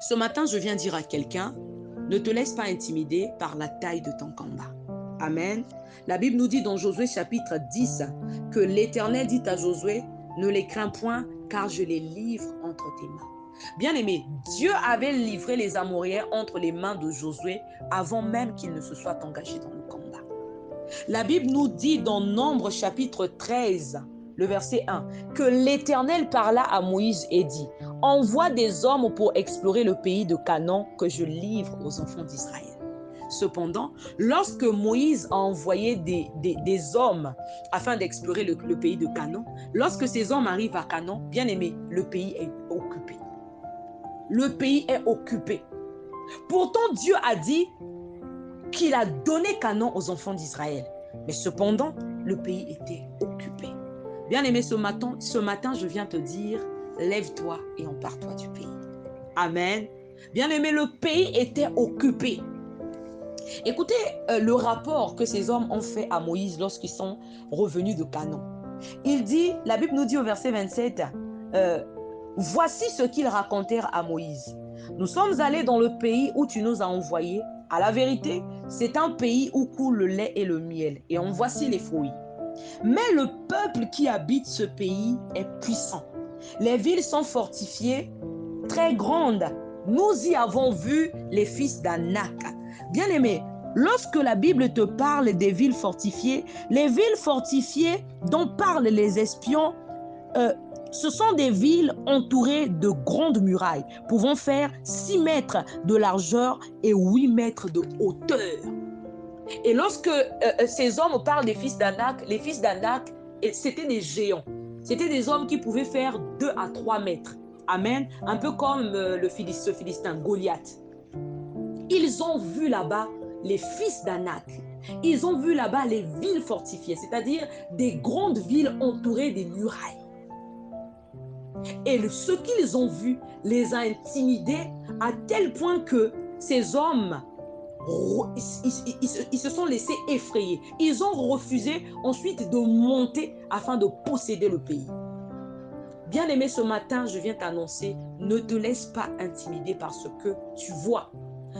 Ce matin, je viens dire à quelqu'un, ne te laisse pas intimider par la taille de ton combat. Amen. La Bible nous dit dans Josué chapitre 10 que l'Éternel dit à Josué, ne les crains point car je les livre entre tes mains. Bien-aimé, Dieu avait livré les Amoréens entre les mains de Josué avant même qu'il ne se soit engagé dans le combat. La Bible nous dit dans Nombre chapitre 13, le verset 1, que l'Éternel parla à Moïse et dit, envoie des hommes pour explorer le pays de Canaan que je livre aux enfants d'Israël. Cependant, lorsque Moïse a envoyé des hommes afin d'explorer le pays de Canaan, lorsque ces hommes arrivent à Canaan, bien aimé, le pays est occupé. Le pays est occupé. Pourtant, Dieu a dit qu'il a donné Canaan aux enfants d'Israël. Mais cependant, le pays était occupé. Bien aimé, ce matin, je viens te dire, lève-toi et empare-toi du pays. Amen. Bien aimé, le pays était occupé. Écoutez le rapport que ces hommes ont fait à Moïse lorsqu'ils sont revenus de Canaan. Il dit, la Bible nous dit au verset 27, voici ce qu'ils racontèrent à Moïse. Nous sommes allés dans le pays où tu nous as envoyés. À la vérité, c'est un pays où coule le lait et le miel, et en voici les fruits. Mais le peuple qui habite ce pays est puissant. Les villes sont fortifiées, très grandes. Nous y avons vu les fils d'Anak. Bien-aimé, lorsque la Bible te parle des villes fortifiées, les villes fortifiées dont parlent les espions, ce sont des villes entourées de grandes murailles, pouvant faire 6 mètres de largeur et 8 mètres de hauteur. Et lorsque ces hommes parlent des fils d'Anak, les fils d'Anak, c'était des géants. C'était des hommes qui pouvaient faire 2 à 3 mètres. Amen. Un peu comme ce Philistin, Goliath. Ils ont vu là-bas les fils d'Anak. Ils ont vu là-bas les villes fortifiées, c'est-à-dire des grandes villes entourées des murailles. Et ce qu'ils ont vu les a intimidés à tel point que ces hommes, ils se sont laissés effrayer. Ils ont refusé ensuite de monter afin de posséder le pays. Bien-aimé, ce matin, je viens t'annoncer, ne te laisse pas intimider par ce que tu vois.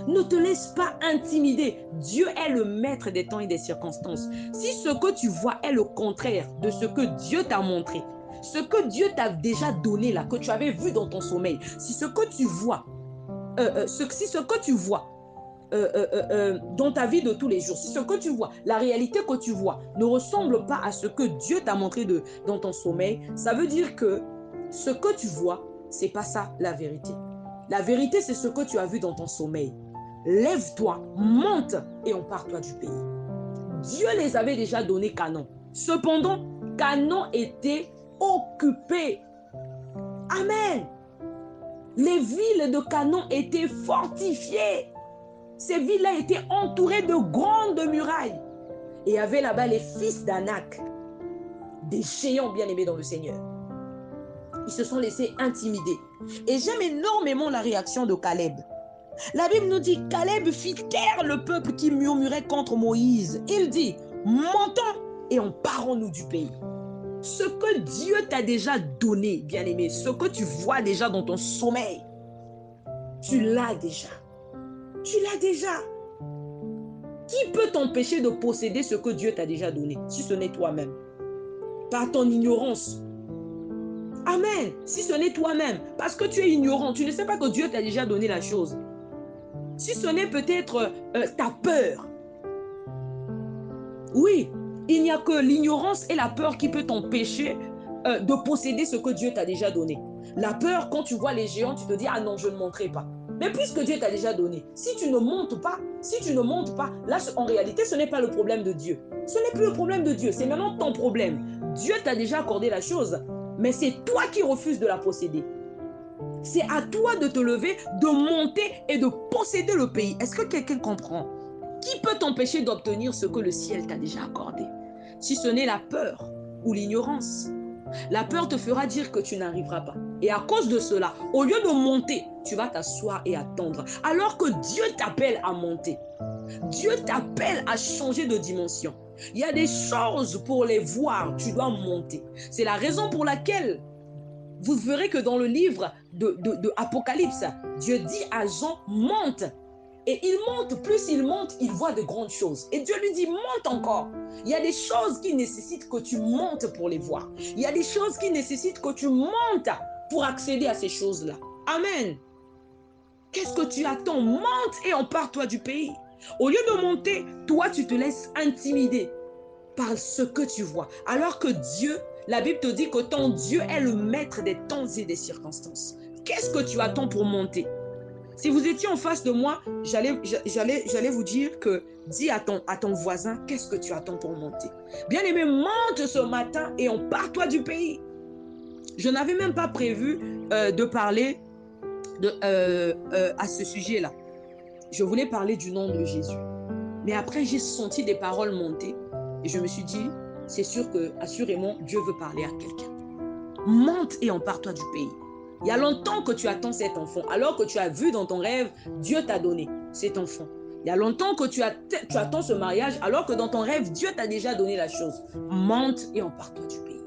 Ne te laisse pas intimider. Dieu est le maître des temps et des circonstances. Si ce que tu vois est le contraire de ce que Dieu t'a montré, ce que Dieu t'a déjà donné là, que tu avais vu dans ton sommeil, si ce que tu vois, dans ta vie de tous les jours, si ce que tu vois, la réalité que tu vois ne ressemble pas à ce que Dieu t'a montré dans ton sommeil, ça veut dire que ce que tu vois, c'est pas ça la vérité. La vérité, c'est ce que tu as vu dans ton sommeil. Lève-toi, monte et empare-toi du pays. Dieu les avait déjà donné Canaan. Cependant, Canaan était occupé. Amen. Les villes de Canaan étaient fortifiées. Ces villes-là étaient entourées de grandes murailles. Et il y avait là-bas les fils d'Anak, des géants bien-aimés dans le Seigneur. Ils se sont laissés intimider. Et j'aime énormément la réaction de Caleb. La Bible nous dit, Caleb fit taire le peuple qui murmurait contre Moïse. Il dit, montons et emparons-nous du pays. Ce que Dieu t'a déjà donné, bien-aimé, ce que tu vois déjà dans ton sommeil, tu l'as déjà. Tu l'as déjà. Qui peut t'empêcher de posséder ce que Dieu t'a déjà donné, si ce n'est toi-même? Par ton ignorance. Amen. Si ce n'est toi-même, parce que tu es ignorant, tu ne sais pas que Dieu t'a déjà donné la chose. Si ce n'est peut-être ta peur. Oui, il n'y a que l'ignorance et la peur qui peut t'empêcher de posséder ce que Dieu t'a déjà donné. La peur, quand tu vois les géants, tu te dis, ah non, je ne monterai pas. Mais puisque Dieu t'a déjà donné, si tu ne montes pas, là, en réalité, ce n'est pas le problème de Dieu. Ce n'est plus le problème de Dieu, c'est maintenant ton problème. Dieu t'a déjà accordé la chose, mais c'est toi qui refuses de la posséder. C'est à toi de te lever, de monter et de posséder le pays. Est-ce que quelqu'un comprend? Qui peut t'empêcher d'obtenir ce que le ciel t'a déjà accordé? Si ce n'est la peur ou l'ignorance. La peur te fera dire que tu n'arriveras pas. Et à cause de cela, au lieu de monter, tu vas t'asseoir et attendre. Alors que Dieu t'appelle à monter. Dieu t'appelle à changer de dimension. Il y a des choses pour les voir, tu dois monter. C'est la raison pour laquelle vous verrez que dans le livre de Apocalypse. Dieu dit à Jean, monte. Et il monte, plus il monte, il voit de grandes choses. Et Dieu lui dit, monte encore. Il y a des choses qui nécessitent que tu montes pour les voir. Il y a des choses qui nécessitent que tu montes pour accéder à ces choses-là. Amen. Qu'est-ce que tu attends? Monte et empare-toi du pays. Au lieu de monter, toi, tu te laisses intimider par ce que tu vois. Alors que Dieu, la Bible te dit que ton Dieu est le maître des temps et des circonstances. Qu'est-ce que tu attends pour monter? Si vous étiez en face de moi, j'allais vous dire que dis à ton voisin, qu'est-ce que tu attends pour monter? Bien-aimé, monte ce matin et empare-toi du pays. Je n'avais même pas prévu de parler à ce sujet-là. Je voulais parler du nom de Jésus. Mais après, j'ai senti des paroles monter et je me suis dit, c'est sûr que, assurément, Dieu veut parler à quelqu'un. Monte et empare-toi du pays. Il y a longtemps que tu attends cet enfant, alors que tu as vu dans ton rêve, Dieu t'a donné cet enfant. Il y a longtemps que tu attends ce mariage, alors que dans ton rêve, Dieu t'a déjà donné la chose. Monte et empare-toi du pays.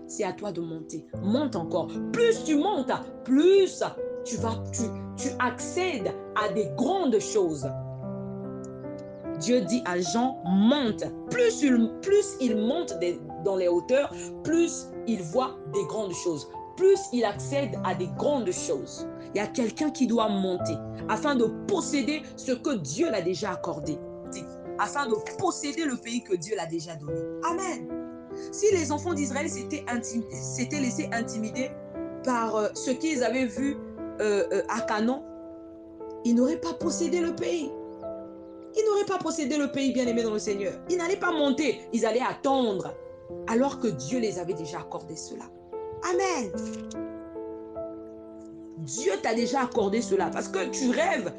C'est à toi de monter. Monte encore. Plus tu montes, plus tu accèdes à des grandes choses. Dieu dit à Jean, monte. Plus il monte dans les hauteurs, plus il voit des grandes choses. Plus il accède à des grandes choses. Il y a quelqu'un qui doit monter afin de posséder ce que Dieu l'a déjà accordé. Afin de posséder le pays que Dieu l'a déjà donné. Amen. Si les enfants d'Israël s'étaient laissés intimider par ce qu'ils avaient vu à Canaan, ils n'auraient pas possédé le pays. Ils n'auraient pas possédé le pays bien-aimé dans le Seigneur. Ils n'allaient pas monter, ils allaient attendre, alors que Dieu les avait déjà accordé cela. Amen. Dieu t'a déjà accordé cela parce que tu rêves,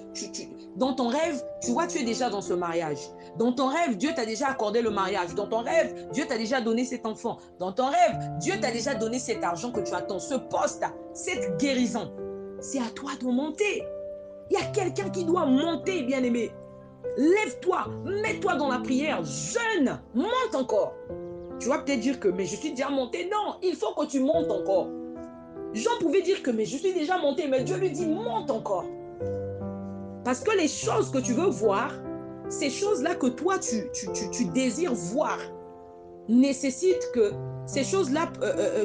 dans ton rêve, tu vois, tu es déjà dans ce mariage. Dans ton rêve, Dieu t'a déjà accordé le mariage. Dans ton rêve, Dieu t'a déjà donné cet enfant. Dans ton rêve, Dieu t'a déjà donné cet argent que tu attends, ce poste, cette guérison. C'est à toi de monter. Il y a quelqu'un qui doit monter, bien-aimé. Lève-toi, mets-toi dans la prière, jeûne, monte encore. Tu vas peut-être dire que, mais je suis déjà monté. Non, il faut que tu montes encore. Jean pouvait dire que, mais je suis déjà monté, mais Dieu lui dit, monte encore. Parce que les choses que tu veux voir, ces choses-là que toi, tu désires voir, nécessitent que, ces choses-là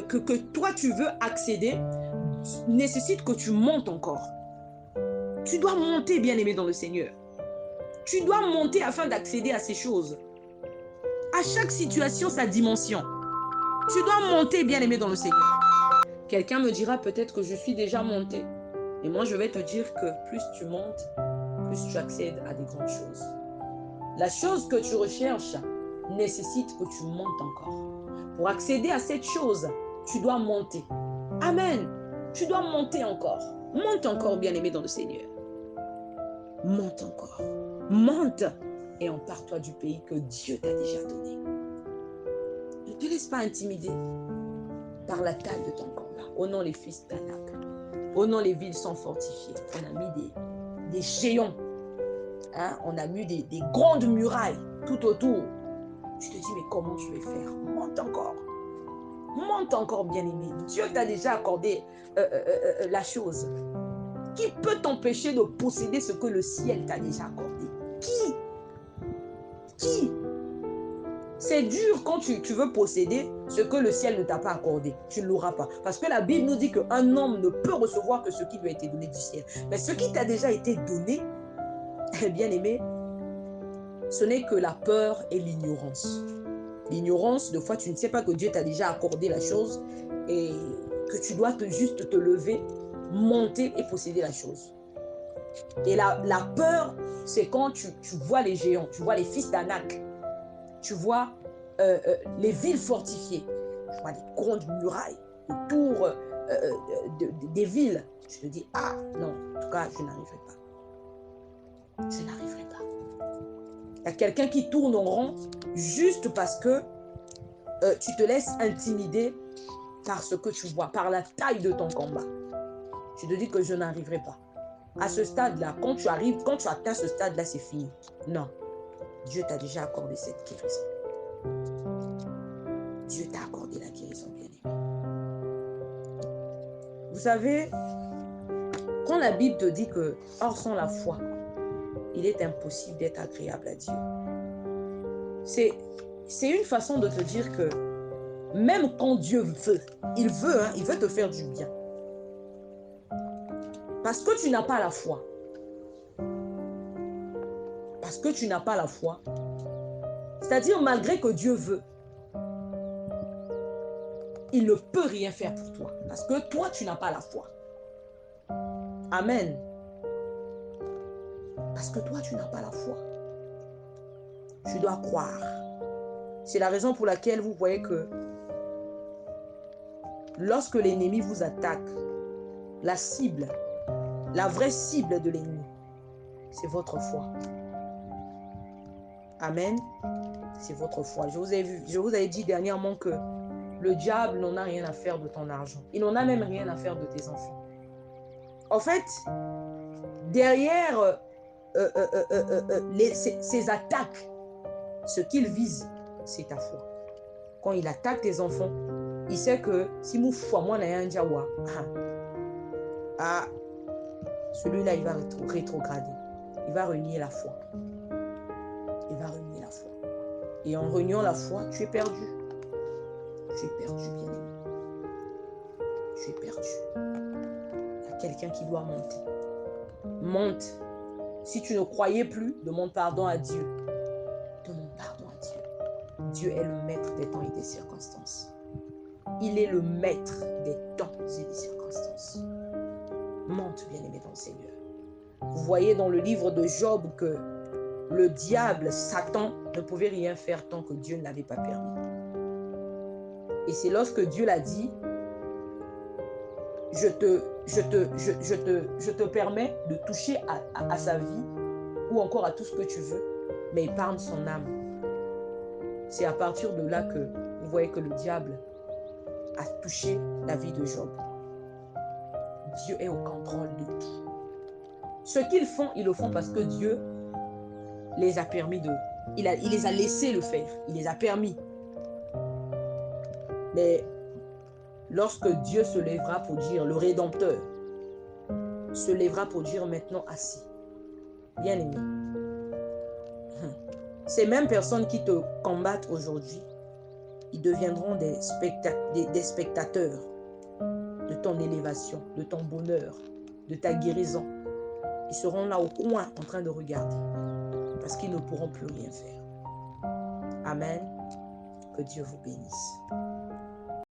que toi, tu veux accéder, nécessitent que tu montes encore. Tu dois monter, bien-aimé dans le Seigneur. Tu dois monter afin d'accéder à ces choses. À chaque situation, sa dimension. Tu dois monter, bien-aimé dans le Seigneur. Quelqu'un me dira peut-être que je suis déjà monté. Et moi, je vais te dire que plus tu montes, plus tu accèdes à des grandes choses. La chose que tu recherches nécessite que tu montes encore. Pour accéder à cette chose, tu dois monter. Amen. Tu dois monter encore. Monte encore, bien-aimé dans le Seigneur. Monte encore. Monte et empare-toi du pays que Dieu t'a déjà donné. Ne te laisse pas intimider par la taille de ton combat. Oh non, les fils d'Anak. Oh non, les villes sont fortifiées. On a mis des géants. Hein? On a mis des grandes murailles tout autour. Tu te dis, mais comment je vais faire? Monte encore. Monte encore, bien-aimé. Dieu t'a déjà accordé la chose. Qui peut t'empêcher de posséder ce que le ciel t'a déjà accordé? Qui? C'est dur quand tu veux posséder ce que le ciel ne t'a pas accordé. Tu ne l'auras pas. Parce que la Bible nous dit qu'un homme ne peut recevoir que ce qui lui a été donné du ciel. Mais ce qui t'a déjà été donné, bien aimé, ce n'est que la peur et l'ignorance. L'ignorance, de fois, tu ne sais pas que Dieu t'a déjà accordé la chose et que tu dois juste te lever, monter et posséder la chose. Et la peur, c'est quand tu vois les géants, tu vois les fils d'Anak, tu vois les villes fortifiées, tu vois les grandes murailles autour des villes. Je te dis, ah non, en tout cas, je n'arriverai pas. Je n'arriverai pas. Il y a quelqu'un qui tourne en rond juste parce que tu te laisses intimider par ce que tu vois, par la taille de ton combat. Tu te dis que je n'arriverai pas. À ce stade-là, quand tu atteins ce stade-là, c'est fini. Non. Dieu t'a déjà accordé cette guérison. Dieu t'a accordé la guérison, bien-aimé. Vous savez, Quand la Bible te dit que, hors sans la foi, il est impossible d'être agréable à Dieu. C'est une façon de te dire que même quand Dieu veut, il veut te faire du bien. Parce que tu n'as pas la foi. Parce que tu n'as pas la foi. C'est-à-dire, malgré que Dieu veut, il ne peut rien faire pour toi. Parce que toi, tu n'as pas la foi. Amen. Parce que toi, tu n'as pas la foi. Tu dois croire. C'est la raison pour laquelle vous voyez que lorsque l'ennemi vous attaque, la cible, la vraie cible de l'ennemi, c'est votre foi. Amen. C'est votre foi. Je vous avais dit dernièrement que le diable n'en a rien à faire de ton argent. Il n'en a même rien à faire de tes enfants. En fait, derrière ces attaques, ce qu'il vise, c'est ta foi. Quand il attaque tes enfants, il sait que si mon foi, moi, celui-là, il va rétrograder. Il va renier la foi. Il va renier la foi. Et en reniant la foi, tu es perdu. Tu es perdu, bien-aimé. Tu es perdu. Il y a quelqu'un qui doit monter. Monte. Si tu ne croyais plus, demande pardon à Dieu. Demande pardon à Dieu. Dieu est le maître des temps et des circonstances. Il est le maître des temps et des circonstances. Monte, bien-aimé dans le Seigneur. Vous voyez dans le livre de Job que le diable, Satan, ne pouvait rien faire tant que Dieu ne l'avait pas permis. Et c'est lorsque Dieu l'a dit, je te permets de toucher à sa vie ou encore à tout ce que tu veux, mais épargne son âme. C'est à partir de là que vous voyez que le diable a touché la vie de Job. Dieu est au contrôle de tout. Ce qu'ils font, ils le font parce que Dieu les a permis de... Il les a laissés le faire. Il les a permis. Mais lorsque Dieu se lèvera pour dire, le Rédempteur se lèvera pour dire maintenant assis, bien-aimé, ces mêmes personnes qui te combattent aujourd'hui, ils deviendront des spectateurs de ton élévation, de ton bonheur, de ta guérison. Ils seront là au coin en train de regarder parce qu'ils ne pourront plus rien faire. Amen. Que Dieu vous bénisse.